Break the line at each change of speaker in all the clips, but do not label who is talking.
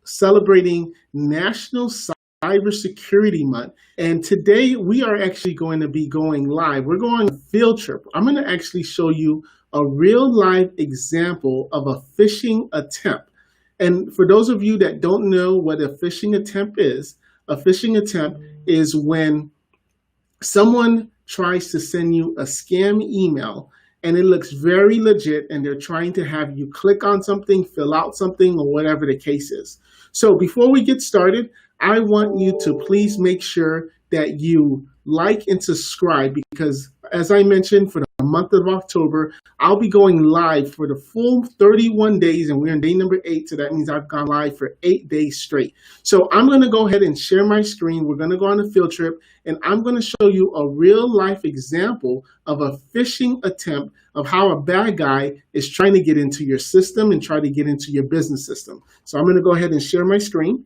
celebrating National Cybersecurity Month. And today we are actually going to be going live. We're going on a field trip. I'm going to actually show you a real live example of a phishing attempt. And for those of you that don't know what a phishing attempt is, a phishing attempt is when someone tries to send you a scam email and it looks very legit and they're trying to have you click on something, fill out something, or whatever the case is. So before we get started, I want you to please make sure that you like and subscribe, because as I mentioned, for the month of October, I'll be going live for the full 31 days, and we're on day number 8, so that means I've gone live for 8 days straight. So I'm going to go ahead and share my screen. We're going to go on a field trip, and I'm going to show you a real life example of a phishing attempt of how a bad guy is trying to get into your system and try to get into your business system. So I'm going to go ahead and share my screen.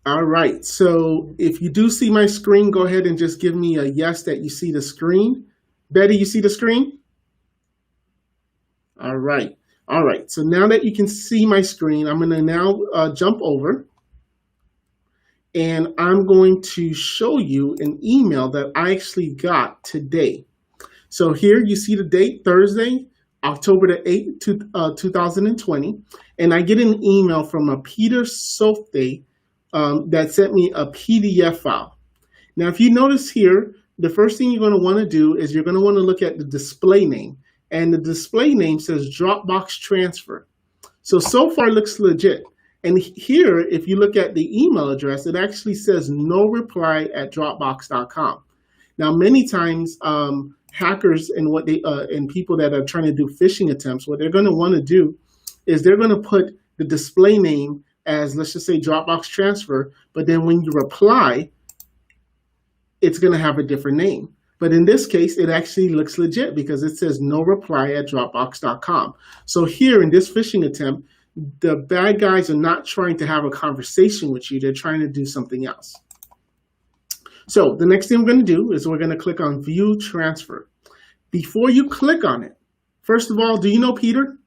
All right, so if you do see my screen, go ahead and just give me a yes that you see the screen. Betty, you see the screen? All right, so now that you can see my screen, I'm going to now jump over, and I'm going to show you an email that I actually got today. So here you see the date, Thursday, October the 8th, 2020, and I get an email from a Peter Softhe that sent me a PDF file. Now, if you notice here, the first thing you're going to want to do is you're going to want to look at the display name. And the display name says Dropbox Transfer. So far it looks legit. And here, if you look at the email address, it actually says no reply at dropbox.com. Now, many times hackers and and people that are trying to do phishing attempts, what they're going to want to do is they're going to put the display name as, let's just say, Dropbox Transfer, but then when you reply, it's going to have a different name. But in this case, it actually looks legit because it says no reply at dropbox.com. So here in this phishing attempt, the bad guys are not trying to have a conversation with you. They're trying to do something else. So the next thing we're going to do is we're going to click on View Transfer. Before you click on it, first of all, do you know Peter?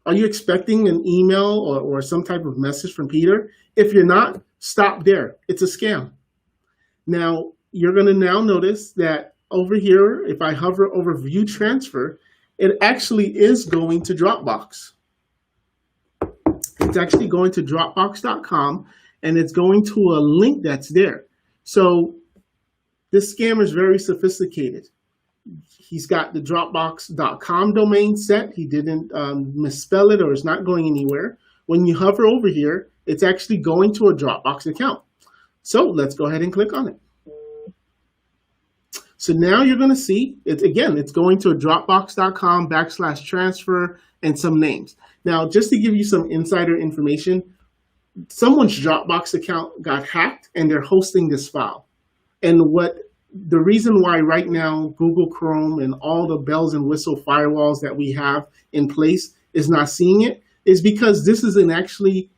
Are you expecting an email or some type of message from Peter? If you're not, stop there. It's a scam. Now, you're going to now notice that over here, if I hover over View Transfer, it actually is going to Dropbox. It's actually going to dropbox.com, and it's going to a link that's there. So this scammer is very sophisticated. He's got the dropbox.com domain set. He didn't misspell it, or it's not going anywhere. When you hover over here, it's actually going to a Dropbox account. So let's go ahead and click on it. So now you're going to see, it's going to a dropbox.com/transfer and some names. Now, just to give you some insider information, someone's Dropbox account got hacked and they're hosting this file. And the reason why right now Google Chrome and all the bells and whistle firewalls that we have in place is not seeing it is because this is actually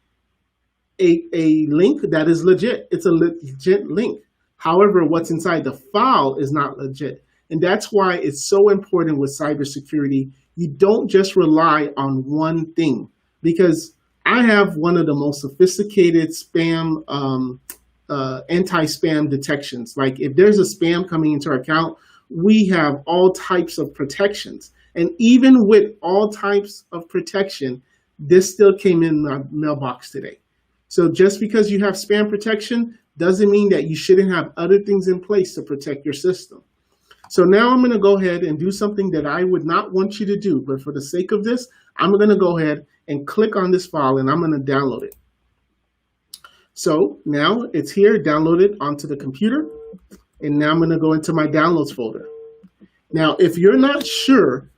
a link that is legit. It's a legit link. However, what's inside the file is not legit. And that's why it's so important with cybersecurity. You don't just rely on one thing, because I have one of the most sophisticated spam anti-spam detections. Like if there's a spam coming into our account, we have all types of protections. And even with all types of protection, this still came in my mailbox today. So just because you have spam protection doesn't mean that you shouldn't have other things in place to protect your system. So now I'm going to go ahead and do something that I would not want you to do, but for the sake of this, I'm going to go ahead and click on this file and I'm going to download it. So now it's here, downloaded onto the computer, and now I'm going to go into my downloads folder. Now, if you're not sure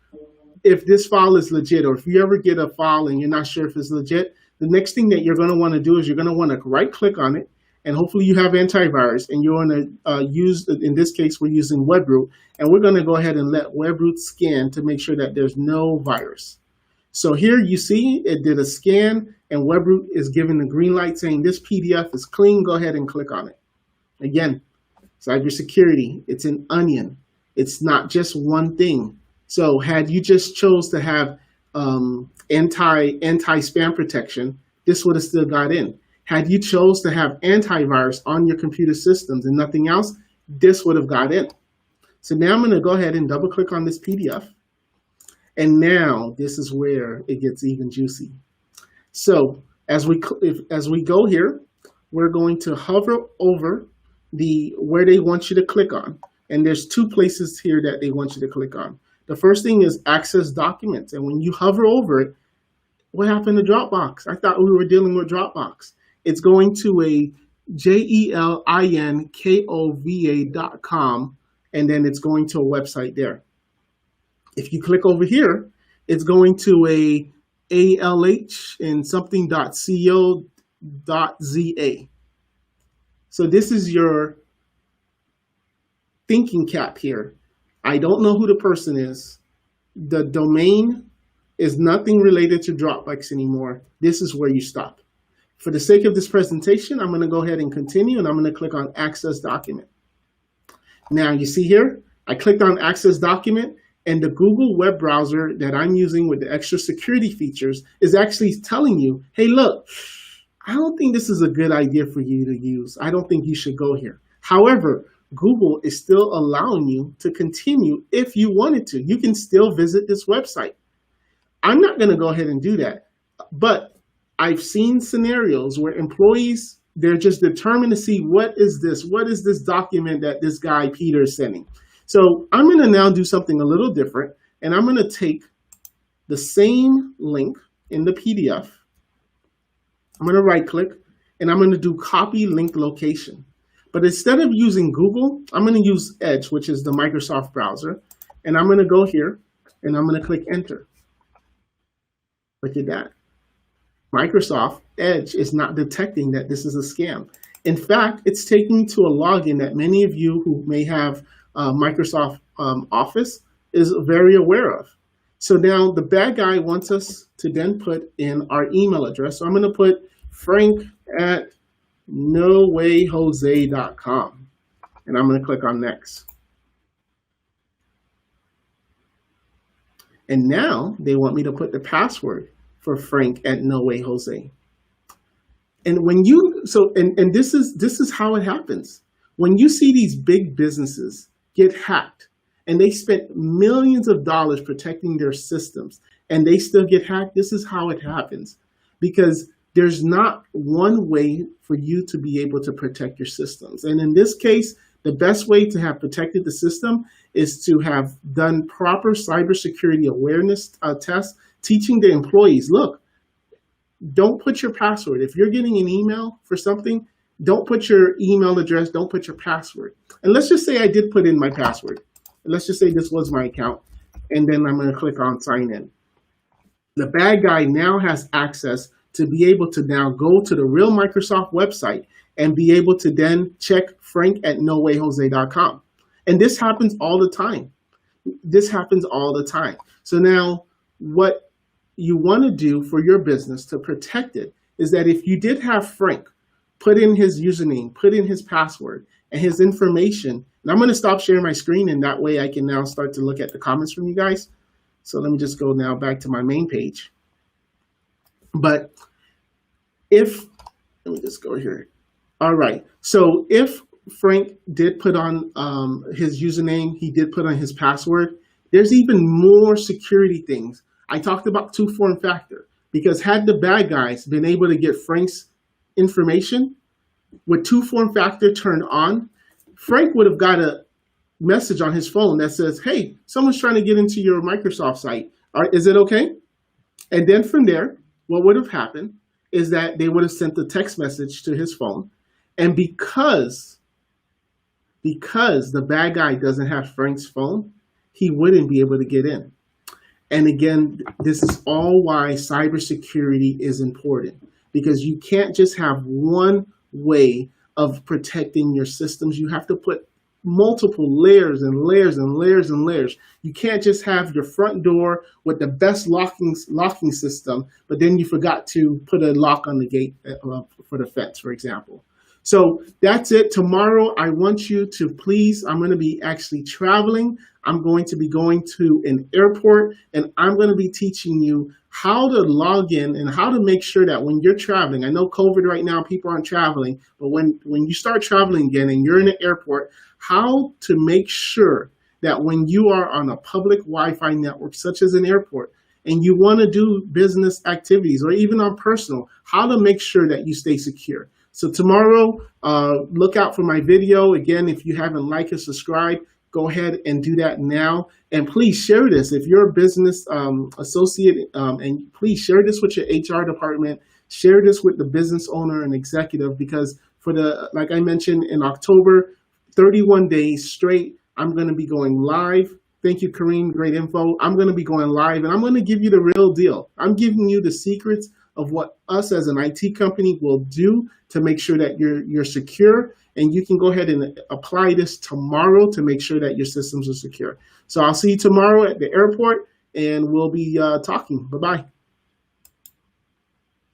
if this file is legit, or if you ever get a file and you're not sure if it's legit, the next thing that you're going to want to do is you're going to want to right click on it, and hopefully you have antivirus, and you're going to use, in this case, we're using WebRoot, and we're going to go ahead and let WebRoot scan to make sure that there's no virus. So here you see it did a scan, and WebRoot is giving the green light saying this PDF is clean. Go ahead and click on it. Again, cybersecurity, it's an onion. It's not just one thing. So had you just chose to have anti-spam protection, this would have still got in. Had you chose to have antivirus on your computer systems and nothing else, this would have got in. So now I'm going to go ahead and double click on this PDF. And now this is where it gets even juicy. So as we go here, we're going to hover over where they want you to click on. And there's two places here that they want you to click on. The first thing is access documents. And when you hover over it, what happened to Dropbox? I thought we were dealing with Dropbox. It's going to a jelinkova.com, and then it's going to a website there. If you click over here, it's going to a ALH and something.co.za. So this is your thinking cap here. I don't know who the person is. The domain is nothing related to Dropbox anymore. This is where you stop. For the sake of this presentation, I'm going to go ahead and continue, and I'm going to click on Access Document. Now you see here, I clicked on Access Document, and the Google web browser that I'm using with the extra security features is actually telling you, hey, look, I don't think this is a good idea for you to use. I don't think you should go here. However, Google is still allowing you to continue if you wanted to. You can still visit this website. I'm not going to go ahead and do that. But I've seen scenarios where employees, they're just determined to see what is this document that this guy Peter is sending. So I'm going to now do something a little different, and I'm going to take the same link in the PDF. I'm going to right click, and I'm going to do copy link location. But instead of using Google, I'm going to use Edge, which is the Microsoft browser. And I'm going to go here, and I'm going to click enter. Look at that. Microsoft Edge is not detecting that this is a scam. In fact, it's taking to a login that many of you who may have Microsoft Office is very aware of. So now the bad guy wants us to then put in our email address. So I'm going to put frank@nowayjose.com, and I'm going to click on next. And now they want me to put the password for frank@nowayjose. And when you, and this is how it happens. When you see these big businesses get hacked, and they spent millions of dollars protecting their systems, and they still get hacked, this is how it happens. Because there's not one way for you to be able to protect your systems. And in this case, the best way to have protected the system is to have done proper cybersecurity awareness tests, teaching the employees, look, don't put your password. If you're getting an email for something, don't put your email address, don't put your password. And let's just say I did put in my password. Let's just say this was my account, and then I'm going to click on sign in. The bad guy now has access to be able to now go to the real Microsoft website and be able to then check frank@nowayjose.com. And this happens all the time. This happens all the time. So now what you want to do for your business to protect it is that if you did have Frank put in his username, put in his password and his information, and I'm going to stop sharing my screen, and that way I can now start to look at the comments from you guys. So let me just go now back to my main page. But let me just go here. All right. So if Frank did put on his username, he did put on his password, there's even more security things. I talked about two-form factor, because had the bad guys been able to get Frank's information with two-form factor turned on, Frank would have got a message on his phone that says, hey, someone's trying to get into your Microsoft site. Is it okay? And then from there, what would have happened is that they would have sent the text message to his phone. And because the bad guy doesn't have Frank's phone, he wouldn't be able to get in. And again, this is all why cybersecurity is important, because you can't just have one way of protecting your systems. You have to put multiple layers and layers and layers and layers. You can't just have your front door with the best locking system, but then you forgot to put a lock on the gate for the fence, for example. So that's it. Tomorrow, I want you to please, I'm going to be actually traveling. I'm going to be going to an airport, and I'm going to be teaching you how to log in and how to make sure that when you're traveling, I know COVID right now, people aren't traveling, but when you start traveling again and you're in an airport, how to make sure that when you are on a public Wi-Fi network, such as an airport, and you want to do business activities or even on personal, how to make sure that you stay secure. So tomorrow, look out for my video. Again, if you haven't liked or subscribed, go ahead and do that now. And please share this. If you're a business associate, and please share this with your HR department, share this with the business owner and executive, because like I mentioned, in October, 31 days straight, I'm going to be going live. Thank you, Kareem. Great info. I'm going to be going live, and I'm going to give you the real deal. I'm giving you the secrets of what us as an IT company will do to make sure that you're secure, and you can go ahead and apply this tomorrow to make sure that your systems are secure. So I'll see you tomorrow at the airport, and we'll be talking. Bye-bye.